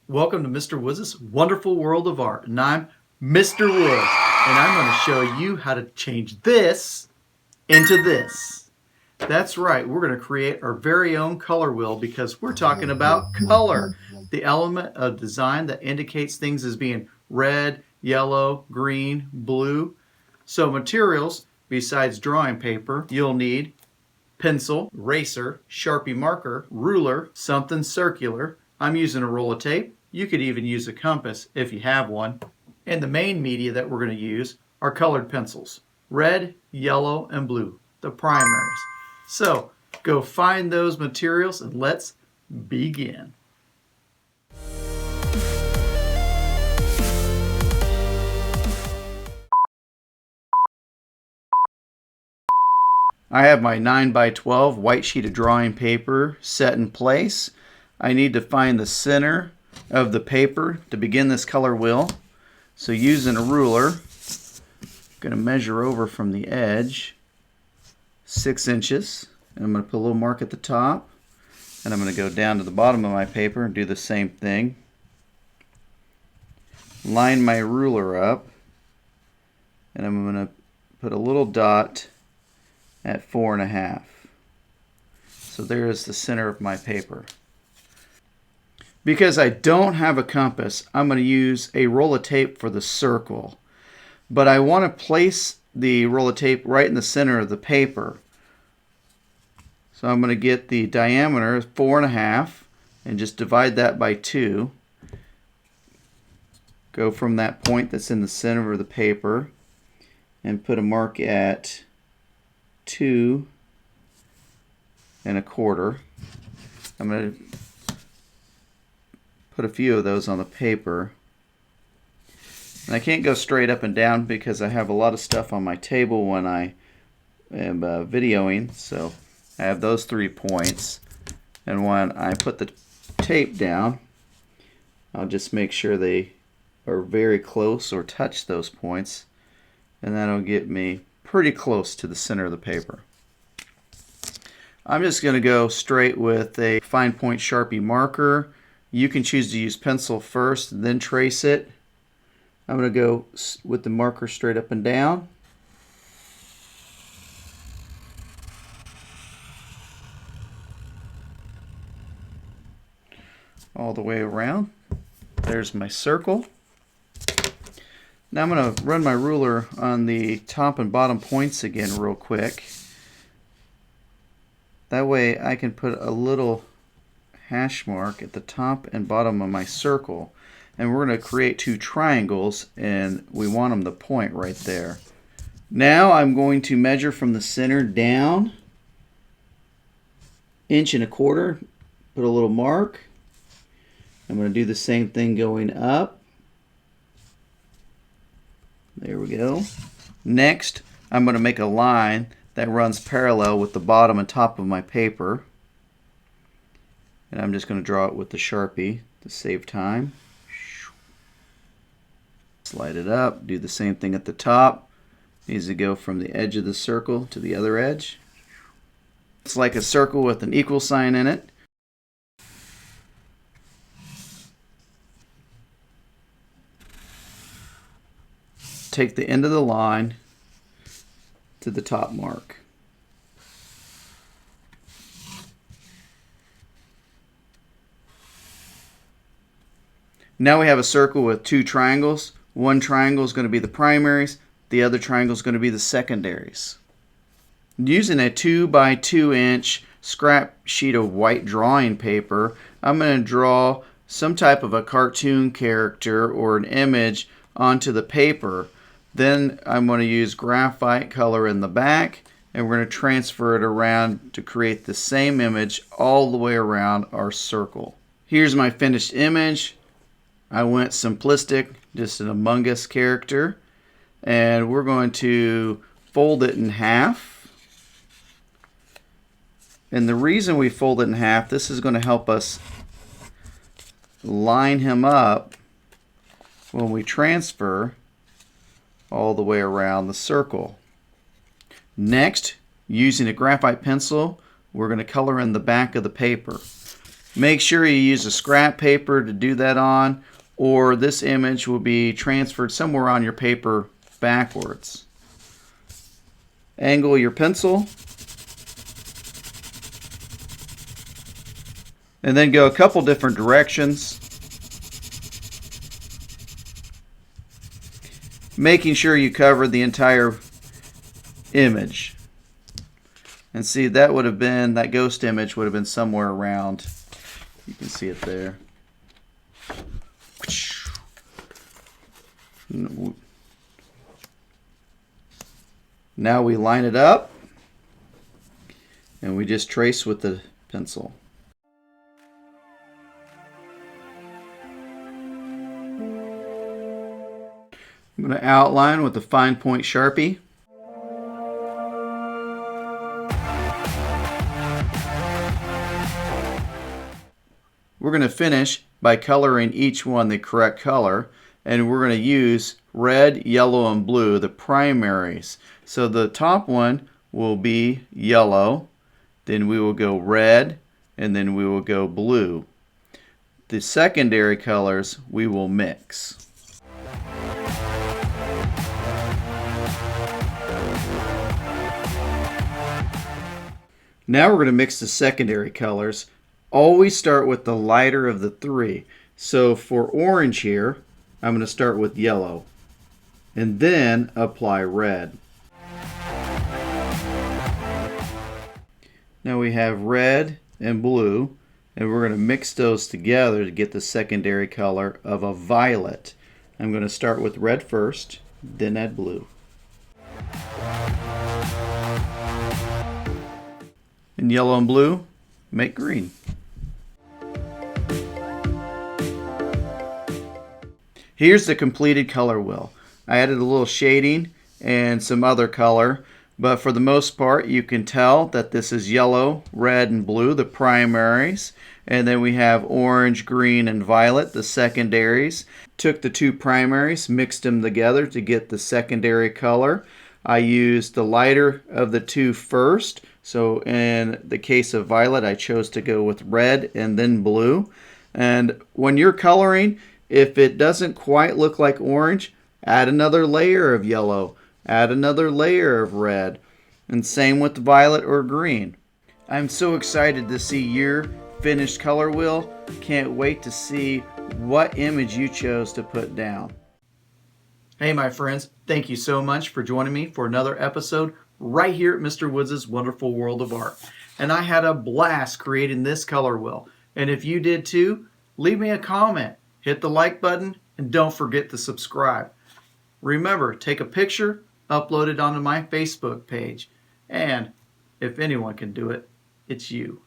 Welcome to Mr. Woods' Wonderful World of Art, and I'm Mr. Woods, and I'm going to show you how to change this into this. That's right, we're going to create our very own color wheel because we're talking about color, the element of design that indicates things as being red, yellow, green, blue. So materials, besides drawing paper, you'll need pencil, eraser, Sharpie marker, ruler, something circular. I'm using a roll of tape. You could even use a compass if you have one. And the main media that we're going to use are colored pencils. Red, yellow, and blue, the primaries. So go find those materials and let's begin. I have my 9x12 white sheet of drawing paper set in place. I need to find the center of the paper to begin this color wheel. So using a ruler, I'm going to measure over from the edge 6 inches. And I'm going to put a little mark at the top. And I'm going to go down to the bottom of my paper and do the same thing. Line my ruler up. And I'm going to put a little dot at 4.5. So there is the center of my paper. Because I don't have a compass, I'm going to use a roll of tape for the circle. But I want to place the roll of tape right in the center of the paper. So I'm going to get the diameter 4.5 and just divide that by 2. Go from that point that's in the center of the paper and put a mark at 2.25. I'm going to put a few of those on the paper. And I can't go straight up and down because I have a lot of stuff on my table when I am videoing. So I have those 3 points. And when I put the tape down, I'll just make sure they are very close or touch those points. And that'll get me pretty close to the center of the paper. I'm just going to go straight with a fine point Sharpie marker. You can choose to use pencil first, then trace it. I'm going to go with the marker straight up and down. All the way around. There's my circle. Now I'm going to run my ruler on the top and bottom points again real quick. That way I can put a little hash mark at the top and bottom of my circle. And we're going to create 2 triangles, and we want them to point right there. Now I'm going to measure from the center down 1.25 inches, put a little mark. I'm going to do the same thing going up. There we go. Next, I'm going to make a line that runs parallel with the bottom and top of my paper. And I'm just going to draw it with the Sharpie to save time. Slide it up, do the same thing at the top. Needs to go from the edge of the circle to the other edge. It's like a circle with an equal sign in it. Take the end of the line to the top mark. Now we have a circle with 2 triangles. One triangle is going to be the primaries, the other triangle is going to be the secondaries. Using a 2x2 inch scrap sheet of white drawing paper, I'm going to draw some type of a cartoon character or an image onto the paper. Then I'm going to use graphite color in the back, and we're going to transfer it around to create the same image all the way around our circle. Here's my finished image. I went simplistic, just an Among Us character, and we're going to fold it in half. And the reason we fold it in half, this is going to help us line him up when we transfer all the way around the circle. Next, using a graphite pencil, we're going to color in the back of the paper. Make sure you use a scrap paper to do that on, or this image will be transferred somewhere on your paper backwards. Angle your pencil, and then go a couple different directions, making sure you cover the entire image. And see, that would have been, that ghost image would have been somewhere around. You can see it there. Now we line it up and we just trace with the pencil. I'm going to outline with a fine point Sharpie. We're going to finish by coloring each one the correct color, and we're going to use red, yellow, and blue, the primaries. So the top one will be yellow, then we will go red, and then we will go blue. The secondary colors we will mix. Now we're going to mix the secondary colors. Always start with the lighter of the three. So for orange here, I'm going to start with yellow and then apply red. Now we have red and blue, and we're going to mix those together to get the secondary color of a violet. I'm going to start with red first, then add blue. And yellow and blue make green. Here's the completed color wheel. I added a little shading and some other color, but for the most part you can tell that this is yellow, red, and blue, the primaries, and then we have orange, green, and violet, the secondaries. Took the two primaries, mixed them together to get the secondary color. I used the lighter of the two first, so in the case of violet I chose to go with red and then blue. And when you're coloring, if it doesn't quite look like orange, add another layer of yellow, add another layer of red, and same with violet or green. I'm so excited to see your finished color wheel. Can't wait to see what image you chose to put down. Hey my friends, thank you so much for joining me for another episode right here at Mr. Woods' Wonderful World of Art. And I had a blast creating this color wheel. And if you did too, leave me a comment. Hit the like button, and don't forget to subscribe. Remember, take a picture, upload it onto my Facebook page. And if anyone can do it, it's you.